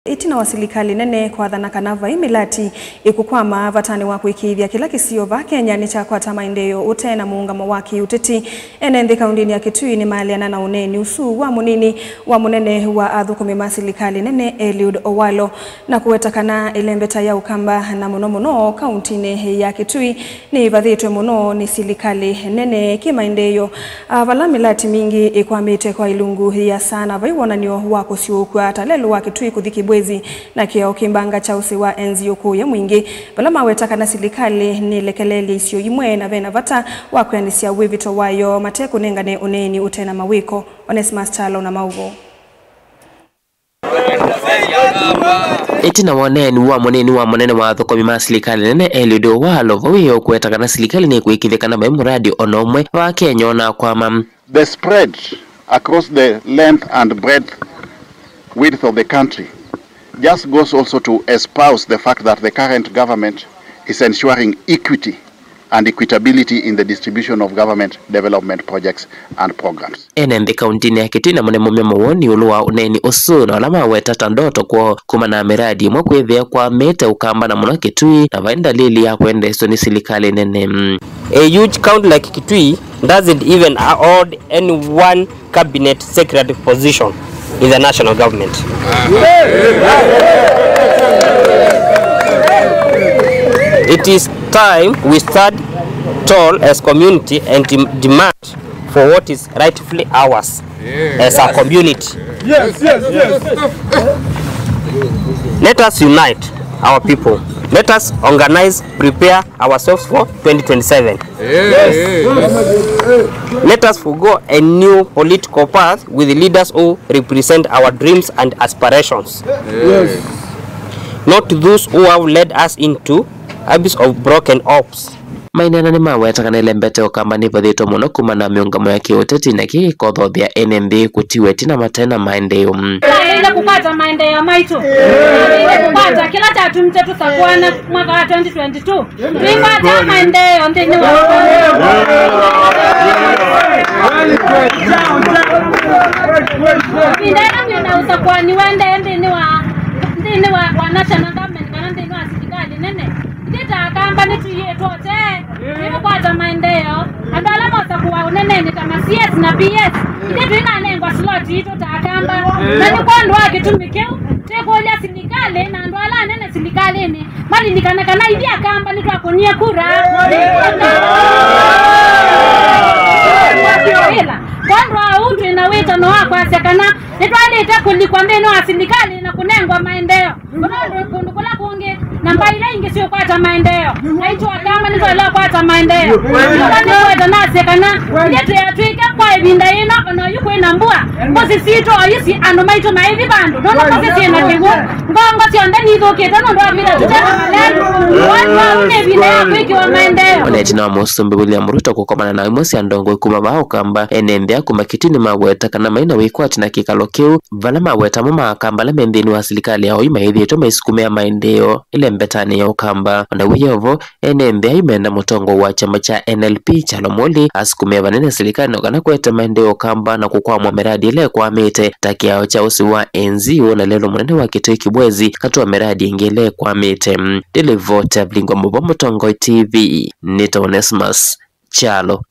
Itina wasilikali nene kwa dhana kanava imilati ikukwama vatani wa kuikithia kila kisio va Kenya ni cha kwata maendeleo ute na muungamo waki uteti enende kaundini ya Kitui ni maliana na uneni usu wa munini wa munene wa athukumi masilikali nene Eliud Owalo na kuwetakana ilembeta ya ukamba na muno kauntini ya Kitui ni vathitwe muno ni silikali nene kimaendeleo vala milati mingi ikwamite kwa ilungu ya sana vaiwonanio wa kusiukwa talelo wa Kitui kuthiki bwezi na kiao kimbanga cha usi wa enzi uku ya mwingi vala mawetaka na silikali ni lekeleli isio imwe na vena vata wakwenisia wivito wayo mateku nengane uneni utena mawiko Onesmus Chalo na mauvo Itina waneni wa munene wa athukumi masilikali nene Eliud Owalo vawiyo kuwetaka na silikali ni kuikithikana muradi onomwe wa Kenya na kwama the spread across the length and breadth width of the country just goes also to espouse the fact that the current government is ensuring equity and equitability in the distribution of government development projects and programs. Enende kauntini ya Kitui na munene mwoni ulua uneni usu na alama wetata ndoto kwa kumana miradi mwa kwethia kwa mete ukamba na muna Kitui na vaenda lili ya kuende ni silikali nene. A huge county like Kitui doesn't even hold any one cabinet secretary position in the national government. It is time we stand tall as community and demand for what is rightfully ours as a community. Yes. Let us unite our people. Let us organize, prepare ourselves for 2027. Let us forgo a new political path with leaders who represent our dreams and aspirations. Not those who have led us into abyss of broken hopes. Mainana ni mawetaka na ilembete ukamba ni vathito muno kumana miungamo ya kiuteti na kikothothia NMB kutiwe tina matena maendeleo. Ile kupata maendeleo maitu. Ile kupata kila tatu mtetu takwana mwaka wa 2022. Tulipata maendeleo ndeni wa. Ndeni na utakwani wende ndeni wa national government kana ndeni wa serikali nene. Ndita kamba ni tuye tote. Ile kupata maendeleo andala mosa kuwa unene kama CS na PS. Ndito ina nengwa slot ito takamba. Na ni kwando wake tumikeu tekolia silikale na ndwala nene silikale ni mali nikana hivi akamba ni twakonia kura kwando autu inaweta no wako asekana nitwaleta kulikwambia no silikale na kunengwa maendeleo kono kula kuonge namba ile ingesio kwata maendeleo naitwa kama nitwala kwata maendeleo ndio kwenda na sekana yetu yatwika kwa ibinda ino ono yuko inambua mbozi sito ayisi ando maito maivi bando nono mbozi sina kigo ngongo tionde nithoke tono ndo bila tutana malendo watu une bila kwiki wa maendeleo Onetina wa Musumbi William Ruto kukomana na imosi andongo ikuma bao kamba NMB kuma Kitui maweta kana maina wikwati na kikalo kiu vala maweta muma kamba la mendini wa silikali ya hoima hithi ito maisukumea maendeleo ile mbetani ya ukamba na wiyovo NMB imenda mutongo wa chama cha NLP Chalo Moli asukumea vanene silikali na kana kuweta maendeleo kamba na kukwamwa miradi ile kwa mite takiao cha usi wa enzio na lelo munene wa Kitui Kibwezi katua miradi ingele kwa mite Delivote Blingwa Mubo Mutongo TV Nito Onesmus Chalo